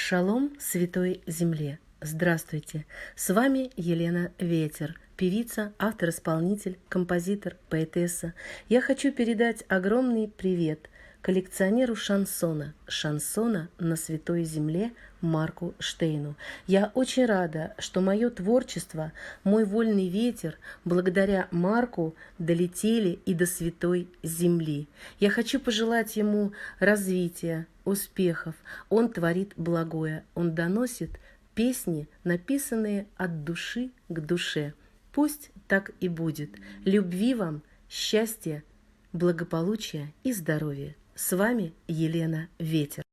Шалом Святой Земле! Здравствуйте! С вами Елена Ветер, певица, автор-исполнитель, композитор, поэтесса. Я хочу передать огромный привет коллекционеру шансона на Святой Земле Марку Штейну. Я очень рада, что мое творчество, мой вольный ветер, благодаря Марку долетели и до Святой Земли. Я хочу пожелать ему развития, успехов. Он творит благое, он доносит песни, написанные от души к душе. Пусть так и будет. Любви вам, счастья, благополучия и здоровья. С вами Елена Ветер.